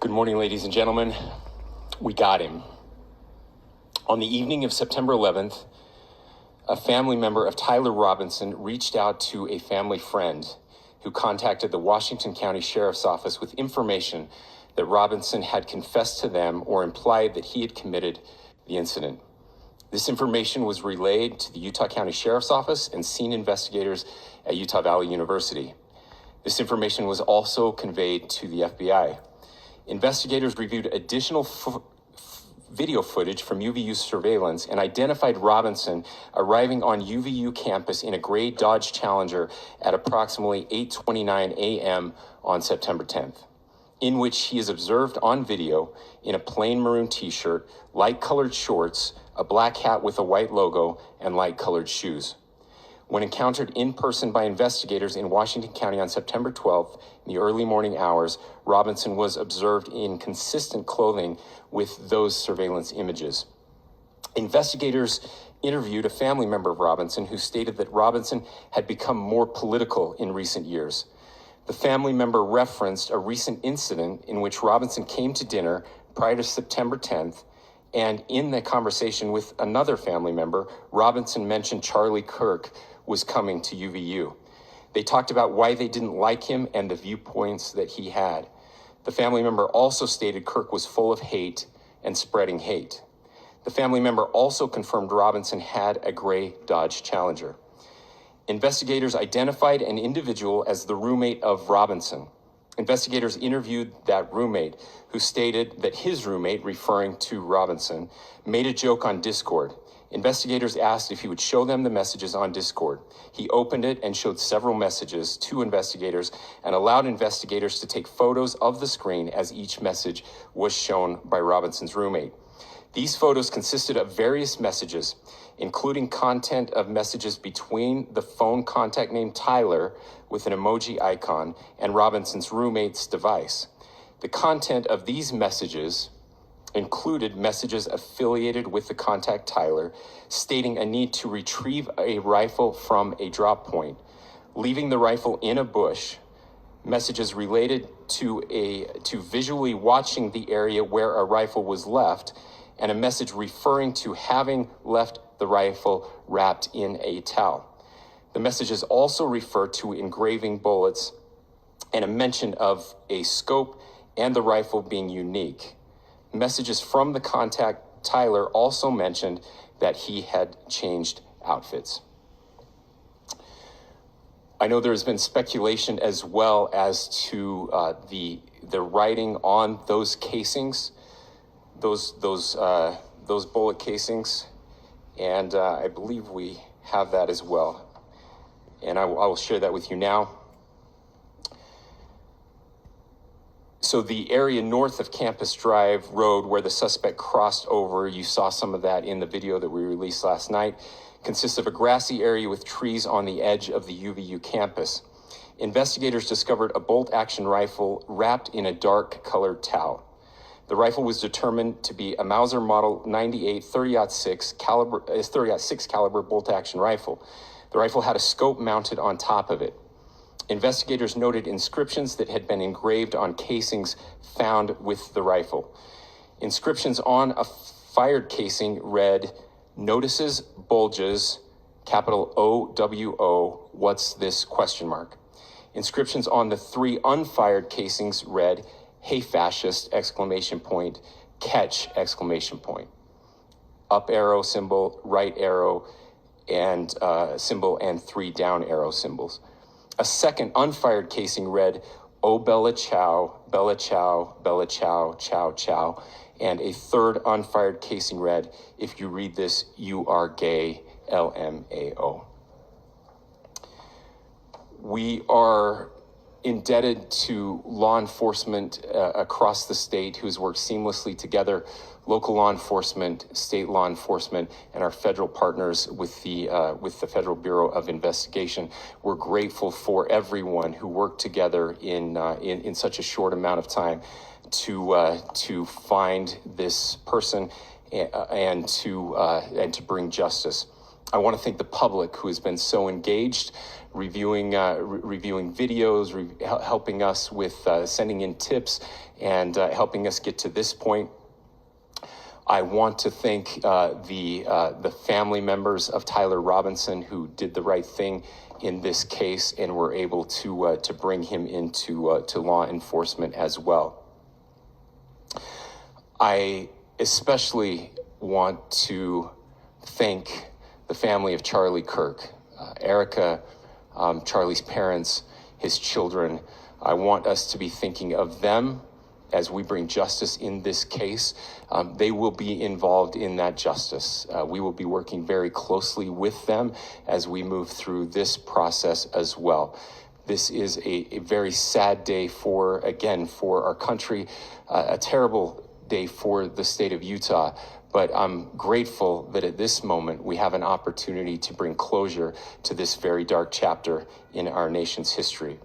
Good morning, ladies and gentlemen. We got him. On the evening of September 11th, a family member of Tyler Robinson reached out to a family friend who contacted the Washington County Sheriff's Office with information that Robinson had confessed to them or implied that he had committed the incident. This information was relayed to the Utah County Sheriff's Office and scene investigators at Utah Valley University. This information was also conveyed to the FBI. Investigators reviewed additional video footage from UVU surveillance and identified Robinson arriving on UVU campus in a gray Dodge Challenger at approximately 8:29 a.m. on September 10th, in which he is observed on video in a plain maroon t-shirt, light-colored shorts, a black hat with a white logo, and light-colored shoes. When encountered in person by investigators in Washington County on September 12th, in the early morning hours, Robinson was observed in consistent clothing with those surveillance images. Investigators interviewed a family member of Robinson who stated that Robinson had become more political in recent years. The family member referenced a recent incident in which Robinson came to dinner prior to September 10th, and in the conversation with another family member, Robinson mentioned Charlie Kirk was coming to UVU. They talked about why they didn't like him and the viewpoints that he had. The family member also stated Kirk was full of hate and spreading hate. The family member also confirmed Robinson had a gray Dodge Challenger. Investigators identified an individual as the roommate of Robinson. Investigators interviewed that roommate, who stated that his roommate, referring to Robinson, made a joke on Discord. Investigators asked if he would show them the messages on Discord. He opened it and showed several messages to investigators and allowed investigators to take photos of the screen as each message was shown by Robinson's roommate. These photos consisted of various messages, including content of messages between the phone contact named Tyler with an emoji icon and Robinson's roommate's device. The content of these messages included messages affiliated with the contact Tyler, stating a need to retrieve a rifle from a drop point, leaving the rifle in a bush, messages related to visually watching the area where a rifle was left, and a message referring to having left the rifle wrapped in a towel. The messages also refer to engraving bullets and a mention of a scope and the rifle being unique. Messages from the contact Tyler also mentioned that he had changed outfits. I know there has been speculation as well as to the writing on those casings, those bullet casings, and I believe we have that as well. And I will share that with you now. So the area north of Campus Drive Road where the suspect crossed over, you saw some of that in the video that we released last night, consists of a grassy area with trees on the edge of the UVU campus. Investigators discovered a bolt-action rifle wrapped in a dark-colored towel. The rifle was determined to be a Mauser Model 98 30-06 caliber bolt-action rifle. The rifle had a scope mounted on top of it. Investigators noted inscriptions that had been engraved on casings found with the rifle. Inscriptions on a fired casing read, "Notices bulges, capital OWO, what's this question mark?" Inscriptions on the three unfired casings read, "Hey fascist, exclamation point, catch, exclamation point." Up arrow symbol, right arrow, and symbol, and three down arrow symbols. A second unfired casing read, "Oh Bella Chow, Bella Chow, Bella Chow, Chow Chow." And a third unfired casing read, "If you read this, you are gay, LMAO." We are indebted to law enforcement across the state who's worked seamlessly together, local law enforcement, state law enforcement, and our federal partners with the Federal Bureau of Investigation. We're grateful for everyone who worked together in such a short amount of time to find this person and to bring justice. I want to thank the public who has been so engaged, reviewing videos, helping us with sending in tips, and helping us get to this point. I want to thank the family members of Tyler Robinson who did the right thing in this case and were able to bring him into to law enforcement as well. I especially want to thank the family of Charlie Kirk, Erica, Charlie's parents, his children. I want us to be thinking of them as we bring justice in this case. They will be involved in that justice. We will be working very closely with them as we move through this process as well. This is a very sad day for our country, a terrible day for the state of Utah. But I'm grateful that at this moment we have an opportunity to bring closure to this very dark chapter in our nation's history.